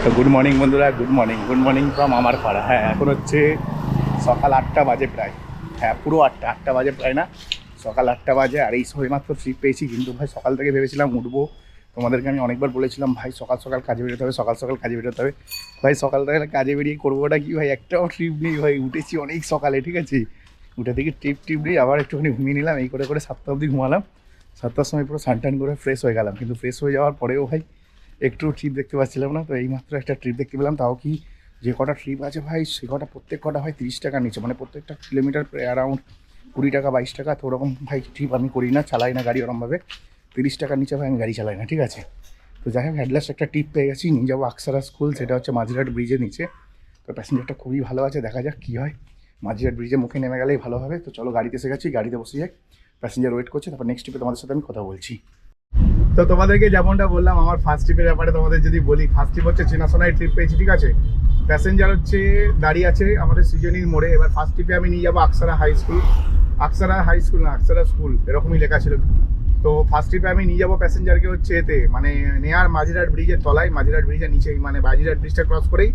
তো good morning বন্ধুরা, good morning from আমার পাড়া। হ্যাঁ, এখন হচ্ছে সকাল 8টা বাজে প্রায়। হ্যাঁ, পুরো 8টা বাজে প্রায় না, সকাল 8টা বাজে। আর এই সময় মাত্র ট্রিপ পেয়েছি, কিন্তু ভাই সকাল থেকে ভেবেছিলাম উঠবো। তোমাদেরকে আমি অনেকবার বলেছিলাম ভাই সকাল সকাল কাজে বেরোতে হবে, সকাল সকাল কাজে বেরোতে হবে। ভাই সকাল থেকে কাজে বেরিয়ে করবোটা কি ভাই, একটাও ট্রিপ নেই ভাই। উঠেছি অনেক সকালে, ঠিক আছে, উঠে থেকে ট্রিপ নেই, আবার একটুখানি ঘুমিয়ে নিলাম। এই করে 7টা অবধি ঘুমালাম। 7টার সময় পুরো স্নান করে ফ্রেশ হয়ে গেলাম, কিন্তু ফ্রেশ হয়ে যাওয়ার পরেও ভাই একটু ট্রিপ দেখতে পাচ্ছিলাম না। তো এইমাত্র একটা ট্রিপ দেখতে পেলাম, তাও কি যে কটা ট্রিপ আছে ভাই, সে কটা প্রত্যেক কটা ভাই 30 টাকার নিচে, মানে প্রত্যেকটা কিলোমিটার অ্যারাউন্ড 20 টাকা 22 টাকা। তো ওরকম ভাই ট্রিপ আমি করি না, চালাই না গাড়ি ওরমভাবে। 30 টাকার নিচে ভাই আমি গাড়ি চালাই না, ঠিক আছে। তো যাই হোক, অ্যাটলাস্ট একটা ট্রিপ পেয়ে গেছি, নিয়ে যাবো আকসারা স্কুল, সেটা হচ্ছে মাঝিরহাট ব্রিজের নিচে। তো প্যাসেঞ্জারটা খুবই ভালো আছে, দেখা যাক কী হয়। মাঝিরহাট ব্রিজে মুখে নেমে গেলেই ভালো হবে। তো চলো, গাড়িতে এসে গেছি, গাড়িতে বসে যাই, প্যাসেঞ্জার ওয়েট করছে, তারপর নেক্সট ট্রিপে তোমাদের সাথে আমি কথা বলছি। তো তোমাদেরকে যেমনটা বললাম, আমার ফার্স্ট ট্রিপের ব্যাপারে তোমাদের যদি বলি, ফার্স্ট ট্রিপ হচ্ছে চেনাশোনায় ট্রিপ পেয়েছি, ঠিক আছে। প্যাসেঞ্জার হচ্ছে দাঁড়িয়ে আছে আমাদের সৃজনীর মোড়ে। এবার ফার্স্ট ট্রিপে আমি নিয়ে যাবো আকসারা হাই স্কুল, আকসারা স্কুল এরকমই লেখা ছিল। তো ফার্স্ট ট্রিপে আমি নিয়ে যাবো প্যাসেঞ্জারকে হচ্ছে এতে, মানে নেয়ার মাঝিরহাট ব্রিজের তলায়, মাঝিরহাট ব্রিজের নিচেই, মানে মাঝিরহাট ব্রিজটা ক্রস করেই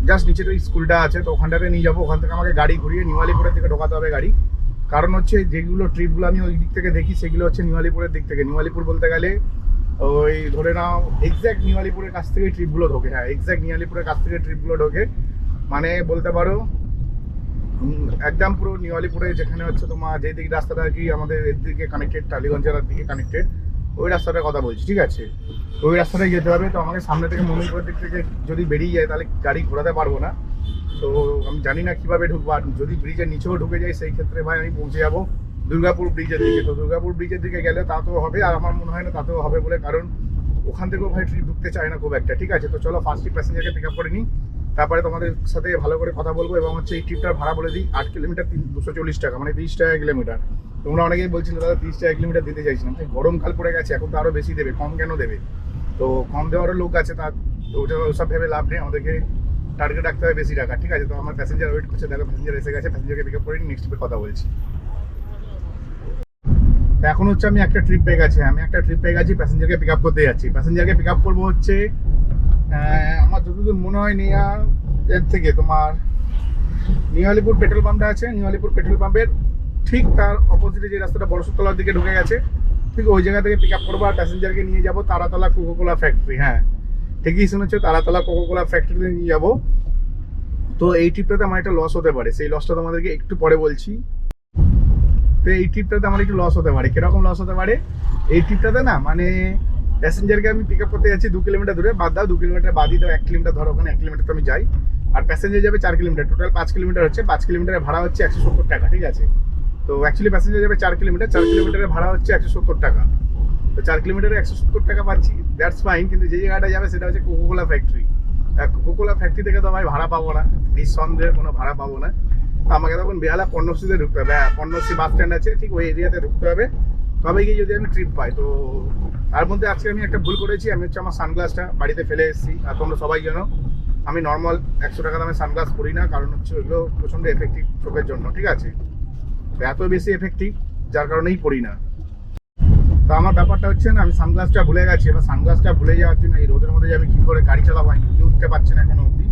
জাস্ট নিচে তো স্কুলটা আছে। তো ওখানটাতে নিয়ে যাবো, ওখান থেকে আমাকে গাড়ি ঘুরিয়ে নিওয়ালিপুরের দিকে ঢোকাতে হবে গাড়ি। কারণ হচ্ছে যেগুলো ট্রিপগুলো আমি ওই দিক থেকে দেখি, সেগুলো হচ্ছে নিওয়ালিপুরের দিক থেকে। নিওয়ালিপুর বলতে গেলে ওই ধরে নাও এক্স্যাক্ট নিওয়ালিপুরের কাছ থেকে ট্রিপগুলো ঢোকে। হ্যাঁ, এক্স্যাক্ট নিওয়ালিপুরের কাছ থেকে ট্রিপগুলো ঢোকে, মানে বলতে পারো একদম পুরো নিওয়ালিপুরে, যেখানে হচ্ছে তোমার যে দিক রাস্তাটা আর কি আমাদের এর দিকে কানেক্টেড, টালিগঞ্জ জেলার দিকে কানেক্টেড, ওই রাস্তাটার কথা বলছি, ঠিক আছে। ওই রাস্তাটায় যেতে হবে। তো আমাকে সামনে থেকে মমিনপুরের দিক থেকে যদি বেরিয়ে যায়, তাহলে গাড়ি ঘোরাতে পারবো না। তো আমি জানি না কীভাবে ঢুকবো। আর যদি ব্রিজের নিচেও ঢুকে যাই, সেই ক্ষেত্রে ভাই আমি পৌঁছে যাবো দুর্গাপুর ব্রিজের দিকে। তো দুর্গাপুর ব্রিজের দিকে গেলে তাতেও হবে, আর আমার মনে হয় না তাতেও হবে বলে, কারণ ওখান থেকেও ভাই ট্রিপ ঢুকতে চায় না খুব একটা, ঠিক আছে। তো চলো ফার্স্ট ট্রিপ প্যাসেঞ্জারকে পিক আপ করে নিই, তারপরে তোমাদের সাথে ভালো করে কথা বলবো। এবং হচ্ছে এই ট্রিপটার ভাড়া বলে দিই, 8 কিলোমিটার 240 টাকা, মানে 30 টাকা কিলোমিটার। তোমরা অনেকেই বলছিলে দাদা 30 টাকা কিলোমিটার দিতে চাইছিলাম, তাই গরমকাল পড়ে গেছে, এখন তো আরও বেশি দেবে, কম কেন দেবে। তো কম দেওয়ারও লোক আছে, তার ওটা ওসব ভেবে লাভ নেই, আমাদেরকে টার্গেট রাখতে হবে বেশি টাকা, ঠিক আছে। তো আমার প্যাসেঞ্জার ওয়েট করছে, দেখো প্যাসেঞ্জার এসে গেছে, প্যাসেঞ্জারকে পিক আপ করে নিই, নেক্সট ট্রিপে কথা বলছি। এখন হচ্ছে আমি একটা ট্রিপ পেয়ে গেছি, প্যাসেঞ্জারকে পিক আপ করতে যাচ্ছি। প্যাসেঞ্জারকে পিক আপ করবো হচ্ছে আমার যতদূর মনে হয় নেয়া এর থেকে তোমার নিওয়ালিপুর পেট্রোল পাম্পটা আছে, নিওয়ালিপুর পেট্রোল পাম্পের ঠিক তার অপোজিটে যে রাস্তাটা বড়সুতলার দিকে ঢুকে গেছে, ঠিক ওই জায়গা থেকে পিক আপ করবো। আর প্যাসেঞ্জারকে নিয়ে যাবো তারাতলা কোকোকোলা ফ্যাক্টরি। হ্যাঁ, ঠিকই শুনেছো, তারাতলা কোকোকোলা ফ্যাক্টরিতে নিয়ে যাবো। তো এই ট্রিপটাতে আমার একটা লস হতে পারে, সেই লসটা তোমাদেরকে একটু পরে বলছি। তো এই ট্রিপটাতে আমার একটু লস হতে পারে। কিরকম লস হতে পারে এই ট্রিপটাতে না, মানে প্যাসেঞ্জারকে আমি পিক আপ করতে যাচ্ছি 2 কিলোমিটার দূরে, বাদ দাও 2 কিলোমিটার বাদই দাও, 1 কিলোমিটার ধরো, ওখানে 1 কিলোমিটার তো আমি যাই। আর প্যাসেঞ্জার যাবে 4 কিলোমিটার, টোটাল 5 কিলোমিটার হচ্ছে। 5 কিলোমিটারের ভাড়া হচ্ছে 170 টাকা, ঠিক আছে। তো অ্যাকচুয়ালি প্যাসেঞ্জার যাবে 4 কিলোমিটারের ভাড়া হচ্ছে 170 টাকা। তো 4 কিলোমিটারে 170 টাকা পাচ্ছি, দ্যাটস ফাইন। কিন্তু যে জায়গাটা যাবে সেটা হচ্ছে কোকোকোলা ফ্যাক্টরি। কোকোকোলা ফ্যাক্টরি থেকে তো ভাই ভাড়া পাবো না, নিঃসন্দেহে কোনো ভাড়া পাবো না। আমাকে তখন বেহালা পণ্যশ্রীতে ঢুকতে হবে। হ্যাঁ, পণ্যশ্রী বাস স্ট্যান্ড আছে, ঠিক ওই এরিয়াতে ঢুকতে হবে, তবে গিয়ে যদি আমি ট্রিপ পাই। তো তার মধ্যে আজকে আমি একটা ভুল করেছি, আমি হচ্ছে আমার সানগ্লাসটা বাড়িতে ফেলে এসেছি। আর তোমরা সবাই জানো আমি নর্মাল 100 টাকা দামের সানগ্লাস পরি না, কারণ হচ্ছে ওইগুলো প্রচণ্ড এফেক্টিভ চোখের জন্য, ঠিক আছে। তো এত বেশি এফেক্টিভ, যার কারণেই পরি না। তো আমার ব্যাপারটা হচ্ছে না, আমি সানগ্লাসটা ভুলে গেছি। এবার সানগ্লাসটা ভুলে যাওয়ার জন্য এই রোদের মধ্যে যে আমি কী করে গাড়ি চালাবো, আমি বুঝে উঠতে পারছি না এখনো অবধি।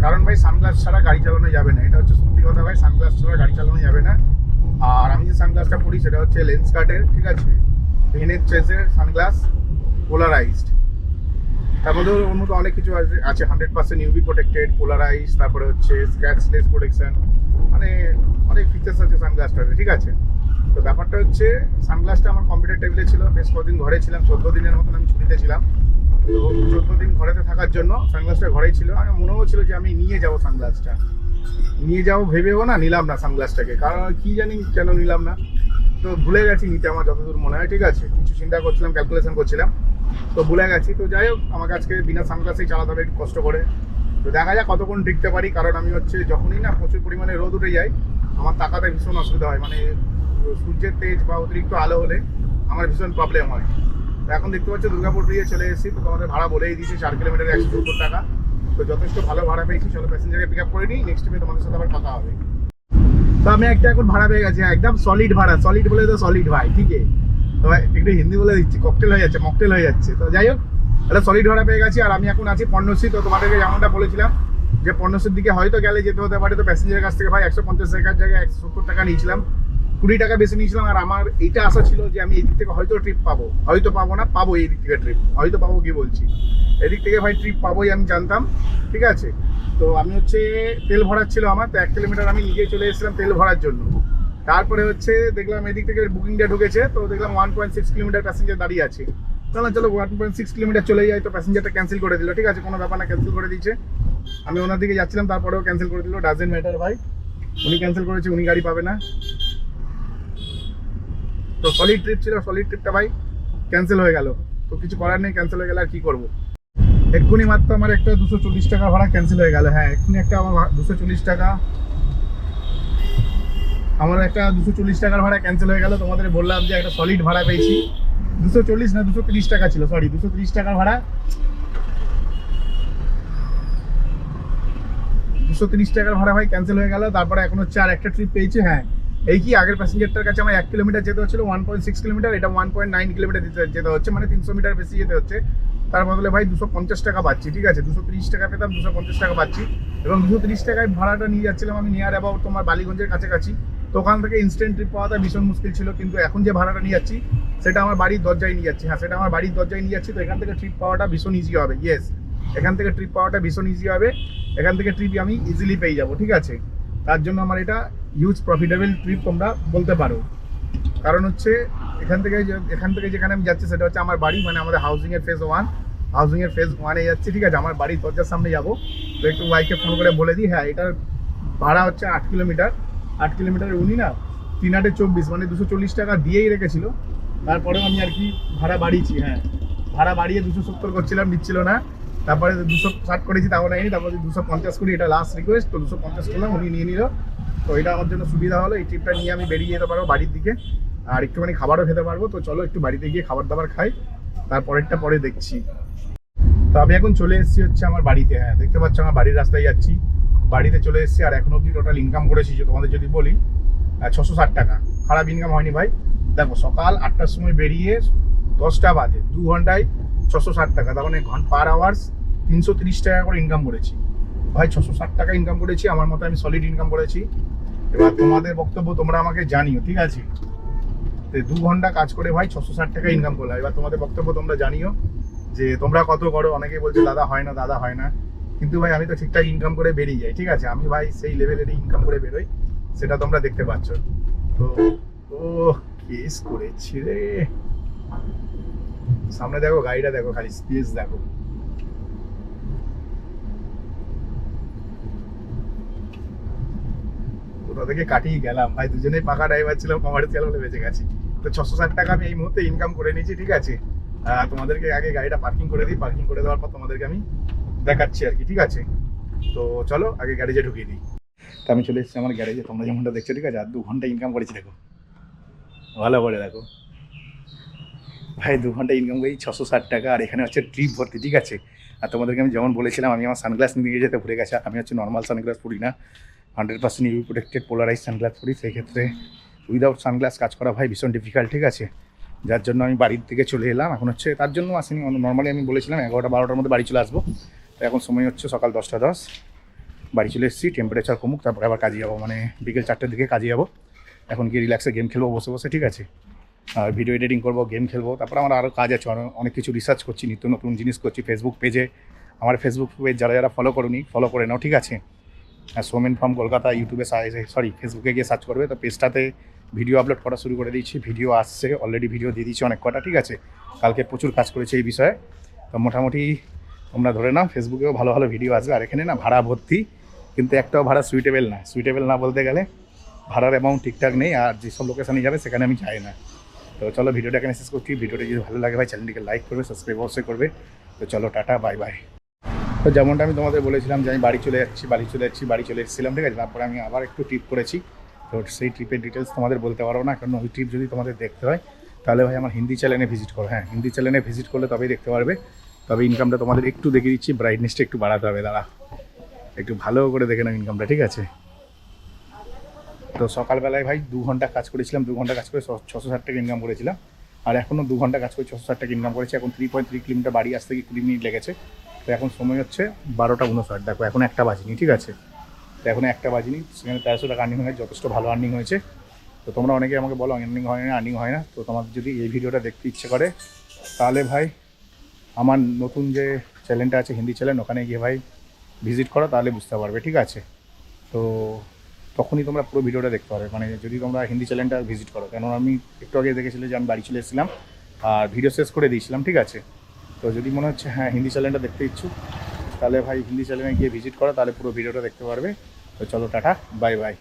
কারণ ভাই সানগ্লাস ছাড়া গাড়ি চালানো যাবে না, এটা হচ্ছে সত্যি কথা ভাই, সানগ্লাস ছাড়া গাড়ি চালানো যাবে না। আর আমি যে সানগ্লাসটা পরি সেটা হচ্ছে লেন্স কার্টের, ঠিক আছে, ভেনের চেসের সানগ্লাস, পোলারাইজড। তার মধ্যে ওর মধ্যে অনেক কিছু আছে, 100% ইউভি প্রোটেক্টেড, পোলারাইজ, তারপরে হচ্ছে স্ক্র্যাচলেস প্রোটেকশন, মানে অনেক ফিচার্স আছে সানগ্লাসটাতে, ঠিক আছে। তো ব্যাপারটা হচ্ছে সানগ্লাসটা আমার কম্পিউটার টেবিলে ছিল, বেশ কদিন ঘরে ছিলাম, 14 দিনের মতন আমি ছুটিতে ছিলাম। তো 14 দিন ঘরেতে থাকার জন্য সানগ্লাসটা ঘরেই ছিল। আমার মনে হচ্ছিল যে আমি নিয়ে যাবো সানগ্লাসটা, নিয়ে যাবো ভেবেও না নিলাম না সানগ্লাসটাকে, কারণ কি জানি কেন নিলাম না। তো ভুলে গেছি নিতে, আমার যতদূর মনে হয়, ঠিক আছে। কিছু চিন্তা করছিলাম, ক্যালকুলেশন করছিলাম, তো ভুলে গেছি। তো যাই হোক, আমাকে আজকে বিনা সানগ্লাসেই চালাতে হবে একটু কষ্ট করে। তো দেখা যাক কতক্ষণ টিকতে পারি, কারণ আমি হচ্ছে যখনই না প্রচুর পরিমাণে রোদ উঠে যায়, আমার তাকাতে ভীষণ অসুবিধা হয়, মানে সূর্যের তেজ বা অতিরিক্ত আলো হলে আমার ভীষণ প্রবলেম হয়। তো এখন দেখতে পাচ্ছি দুর্গাপুর দিয়ে চলে এসেছি। তো তোমাদের ভাড়া বলেই দিয়েছি 4 কিলোমিটারে 170 টাকা। তো যথেষ্ট ভালো ভাড়া পেয়েছি। চলো প্যাসেঞ্জারকে পিক আপ করে নিই, নেক্সট টাইমে তোমাদের সাথে আবার কথা হবে। তো আমি একটা এখন ভাড়া পেয়ে গেছি, একদম সলিড ভাড়া, সলিড বলে তো সলিড ভাই, ঠিক আছে। তো একটু হিন্দি বলে দিচ্ছি, ককটেল হয়ে যাচ্ছে, মকটেল হয়ে যাচ্ছে। তো যাই হোক, একটা সলিড ভাড়া পেয়ে গেছি। আর আমি এখন আছি পর্ণশ্রী। তো তোমাদেরকে যেমনটা বলেছিলাম যে পর্ণশ্রীর দিকে হয়তো গেলে যেতে হতে পারে। তো প্যাসেঞ্জারের কাছ থেকে ভাই 150 টাকার জায়গায় 170 টাকা নিয়েছিলাম, 20 টাকা বেশি নিয়েছিলাম। আর আমার এইটা আশা ছিল যে আমি এই দিক থেকে হয়তো ট্রিপ পাবো, হয়তো পাবো না, পাবো এই দিক থেকে ট্রিপ, হয়তো পাবো কি বলছি, এদিক থেকে ভাই ট্রিপ পাবোই আমি জানতাম, ঠিক আছে। তো আমি হচ্ছে তেল ভরার ছিল আমার, তো 1 কিলোমিটার আমি নিজেই চলে এসেছিলাম তেল ভরার জন্য। তারপরে হচ্ছে দেখলাম এদিক থেকে বুকিংটা ঢুকেছে, তো দেখলাম 1.6 কিলোমিটার প্যাসেঞ্জার দাঁড়িয়ে আছে। তাহলে চলো 1.6 কিলোমিটার চলে যাই। তো প্যাসেঞ্জারটা ক্যান্সেল করে দিল, ঠিক আছে, কোনো ব্যাপার না, ক্যান্সেল করে দিয়েছে। আমি ওনার দিকে যাচ্ছিলাম, তারপরেও ক্যান্সেল করে দিল, ডাজেন্ট ম্যাটার ভাই, উনি ক্যান্সেল করেছে, উনি গাড়ি পাবে না। তো সলিড ট্রিপ ছিল, সলিড ট্রিপটা ভাই ক্যান্সেল হয়ে গেল। তো কিছু করার নেই, ক্যান্সেল হয়ে গেল, আর কি করবো। এক্ষুনি মাত্র আমার একটা 240 টাকা ভাড়া ক্যান্সেল হয়ে গেল। হ্যাঁ, এক্ষুনি একটা আমার 240 টাকা, আমার একটা 240 টাকার ভাড়া ক্যান্সেল হয়ে গেল। তোমাদের বললাম যে একটা সলিড ভাড়া পেয়েছি, 240 না 230 টাকা ছিল, সরি 230 টাকার ভাড়া, 230 টাকার ভাড়া ভাই ক্যান্সেল হয়ে গেল। তারপরে এখন হচ্ছে আর একটা ট্রিপ পেয়েছি। হ্যাঁ, এই কি আগের প্যাসেঞ্জারটার কাছে আমার 1 কিলোমিটার যেতে হচ্ছিল 1.6 কিলোমিটার, এটা 1.9 কিলোমিটার যেতে হচ্ছে, মানে 300 মিটার বেশি যেতে হচ্ছে। তার বদলে ভাই 250 টাকা পাচ্ছি, ঠিক আছে, 230 টাকা পেতাম, 250 টাকা পাচ্ছি। এবং 230 টাকায় ভাড়াটা নিয়ে যাচ্ছিলাম আমি নিয়ার অ্যাবাউট তোমার বালিগঞ্জের কাছাকাছি। তো ওখান থেকে ইনস্ট্যান্ট ট্রিপ পাওয়াটা ভীষণ মুশকিল ছিল, কিন্তু এখন যে ভাড়াটা নিয়ে যাচ্ছি সেটা আমার বাড়ির দরজায় নিয়ে যাচ্ছি। হ্যাঁ, সেটা আমার বাড়ির দরজায় নিয়ে যাচ্ছি। তো এখান থেকে ট্রিপ পাওয়াটা ভীষণ ইজি হবে। ইয়েস, এখান থেকে ট্রিপ পাওয়াটা ভীষণ ইজি হবে, এখান থেকে ট্রিপ আমি ইজিলি পেয়ে যাবো, ঠিক আছে। তার জন্য আমার এটা হিউজ প্রফিটেবল ট্রিপ তোমরা বলতে পারো। কারণ হচ্ছে এখান থেকে যেখানে আমি যাচ্ছি সেটা হচ্ছে আমার বাড়ি, মানে আমাদের হাউজিংয়ের ফেজ 1, হাউজিংয়ের ফেজ 1-এ যাচ্ছি, ঠিক আছে, আমার বাড়ির দরজার সামনে যাবো। তো একটু ওয়াইকে ফোন করে বলে দিই, হ্যাঁ এটার ভাড়া হচ্ছে 8 কিলোমিটার, 8 কিলোমিটার উনি না 3-8-24, মানে 240 টাকা দিয়েই রেখেছিল। তারপরেও আমি আর কি ভাড়া বাড়িয়েছি। হ্যাঁ, ভাড়া বাড়িয়ে 270 করছিলাম, দিচ্ছিল না। তারপরে 260 করেছি, তাও নেয়নি। তারপরে 250 করি, এটা লাস্ট রিকোয়েস্ট, তো 250 করলাম, উনি নিয়ে নিল। তো এটা আমার জন্য সুবিধা হলো, এই ট্রিপটা নিয়ে আমি বেরিয়ে যেতে পারবো বাড়ির দিকে, আর একটুখানি খাবারও খেতে পারবো। তো চলো একটু বাড়িতে গিয়ে খাবার দাবার খাই, তারপরেরটা পরে দেখছি। তো আমি এখন চলে এসেছি হচ্ছে আমার বাড়িতে। হ্যাঁ, দেখতে পাচ্ছ আমার বাড়ির রাস্তায় যাচ্ছি, বাড়িতে চলে এসেছি। আর এখন অবধি টোটাল ইনকাম করেছি যে তোমাদের যদি বলি 660 টাকা, খারাপ ইনকাম হয়নি ভাই। দেখো সকাল 8টার সময় বেরিয়ে 10টা বাজে, 2 ঘন্টায় 660 টাকা, তার মানে পার আওয়ার্স 330 টাকা করে ইনকাম করেছি ভাই। 660 টাকা ইনকাম করেছি, আমার মতো আমি সলিড ইনকাম করেছি। এবার তোমাদের বক্তব্য তোমরা আমাকে জানিও, ঠিক আছে। 2 ঘন্টা কাজ করে ভাই 660 টাকা ইনকাম করলাম। এবার তোমাদের বক্তব্য তোমরা জানিও যে তোমরা কত করো। অনেকে বলছে দাদা হয় না, দাদা হয় না, কিন্তু ভাই আমি তো ঠিকঠাক ইনকাম করে বেরিয়ে যাই, ঠিক আছে। আমি ভাই সেই লেভেলের ইনকাম করে বেরোই, সেটা তোমরা দেখতে পাচ্ছ। তো ও কেস করেছি রে, সামনে দেখো গাড়িটা দেখো, খালি স্পেস দেখো। কোথা থেকে কাটিয়ে গেলাম ভাই, দুজনেই পাকা ড্রাইভার ছিলাম, কমার্শিয়াল বলে বেঁচে গেছি। তো 660 টাকা আমি এই মুহূর্তে ইনকাম করে নিয়েছি, ঠিক আছে। তোমাদেরকে আগে গাড়িটা পার্কিং করে দিই, পার্কিং করে দেওয়ার পর তোমাদেরকে আমি দেখাচ্ছি আর কি, ঠিক আছে। তো চলো আগে গ্যারেজে ঢুকিয়ে দিই। তো আমি চলে এসেছি আমার গ্যারেজে, তোমরা যেমনটা দেখছো, ঠিক আছে। আর 2 ঘন্টা ইনকাম করেছি, দেখো ভালো করে দেখো ভাই, 2 ঘন্টা ইনকাম করি 660 টাকা। আর এখানে হচ্ছে ট্রিপ ভর্তি, ঠিক আছে। আর তোমাদেরকে আমি যেমন বলেছিলাম, আমি আমার সানগ্লাস নিয়ে যেতে ভুলে গেছি। আমি হচ্ছে নর্মাল সানগ্লাস পরি না, 100% ইউভি প্রোটেক্টেড পোলারাইজ সানগ্লাস পরি। সেই ক্ষেত্রে উইদাউট সানগ্লাস কাজ করা ভাই ভীষণ ডিফিকাল্ট, ঠিক আছে। যার জন্য আমি বাড়ির থেকে চলে এলাম। এখন হচ্ছে তার জন্য আসিনি, নর্মালি আমি বলেছিলাম 11টা-12টার মধ্যে বাড়ি চলে আসবো। তো এখন সময় হচ্ছে সকাল 10টা 10, বাড়ি চলে এসেছি। টেম্পারেচার কমুক, তারপরে আবার কাজে যাবো, মানে বিকেল 4টার দিকে কাজে যাবো। এখন গিয়ে রিল্যাক্সে গেম খেলবো বসে বসে, ঠিক আছে। আর ভিডিও এডিটিং করবো, গেম খেলবো। তারপর আমার আরও কাজ আছে, অনেক কিছু রিসার্চ করছি, নিত্য নতুন জিনিস করছি ফেসবুক পেজে। আমার ফেসবুক পেজ যারা ফলো করোনি, ফলো করে নাও, ঠিক আছে। সোমেন ফ্রম কলকাতা ইউটিউবে ফেসবুকে গিয়ে সার্চ করবে। তো পেজটাতে ভিডিও আপলোড করা শুরু করে দিয়েছি, ভিডিও আসছে, অলরেডি ভিডিও দিয়ে দিয়েছি অনেক কটা, ঠিক আছে। কালকে প্রচুর কাজ করেছি এই বিষয়ে। তো মোটামুটি তোমরা ধরে নাও ফেসবুকেও ভালো ভালো ভিডিও আসবে। আর এখানে না ভাড়া ভর্তি, কিন্তু একটাও ভাড়া সুইটেবল না বলতে গেলে ভাড়ার অ্যামাউন্ট ঠিকঠাক নেই। আর যেসব লোকেশানে যাবে সেখানে আমি যাই না। তো চলো ভিডিওটা এখানে শেষ করছি। ভিডিওটা যদি ভালো লাগে ভাই চ্যানেলটিকে লাইক করবে, সাবস্ক্রাইব অবশ্যই করবে। তো চলো টাটা, বাই বাই। তো যেমনটা আমি তোমাদের বলেছিলাম যে আমি বাড়ি চলে এসেছিলাম, ঠিক আছে। তারপরে আমি আবার একটু ট্রিপ করেছি। তো সেই ট্রিপের ডিটেলস তোমাদের বলতে পারবো না, কারণ ওই ট্রিপ যদি তোমাদের দেখতে হয় তাহলে ভাই আমার হিন্দি চ্যানেলে ভিজিট করো। হ্যাঁ, হিন্দি চ্যানেলে ভিজিট করলে তবেই দেখতে পারবে। তবে ইনকামটা তোমাদের একটু দেখিয়ে দিচ্ছি, ব্রাইটনেসটা একটু বাড়াতে হবে, দাঁড়া একটু ভালো করে দেখে নাও ইনকামটা, ঠিক আছে। তো সকালবেলায় ভাই 2 ঘন্টা কাজ করেছিলাম, 2 ঘন্টা কাজ করে 660 টাকা ইনকাম করেছিলাম। আর এখনও 2 ঘন্টা কাজ করে 660 টাকা ইনকাম করেছে। এখন 3.3 কিলোমিটার বাড়ি আসতে গিয়ে 20 মিনিট লেগেছে। তো এখন সময় হচ্ছে 12টা 59। দেখো এখন 1টা বাজেনি, ঠিক আছে? তো এখন 1টা বাজেনি, সেখানে 1300 টাকা আর্নিং হয়েছে, যথেষ্ট ভালো আর্নিং হয়েছে। তো তোমরা অনেকে আমাকে বলো আর্নিং হয় না। তো তোমাদের যদি এই ভিডিওটা দেখতে ইচ্ছে করে তাহলে ভাই আমার নতুন যে চ্যানেলটা আছে হিন্দি চ্যানেল, ওখানে গিয়ে ভাই ভিজিট করো, তাহলে বুঝতে পারবে, ঠিক আছে? তো তখনই তোমরা পুরো ভিডিওটা দেখতে পারবে, মানে যদি তোমরা হিন্দি চ্যানেলটা ভিজিট করো। কেন আমি একটু আগে দেখেছিলে যে আমি বাড়ি চলে এসেছিলাম আর ভিডিও শেষ করে দিয়েছিলাম, ঠিক আছে? তো যদি মনে হচ্ছে হ্যাঁ হিন্দি চ্যানেলটা দেখতে ইচ্ছুক, তাহলে ভাই হিন্দি চ্যানেলে গিয়ে ভিজিট করো, তাহলে পুরো ভিডিওটা দেখতে পারবে। তো চলো টাটা, বাই বাই।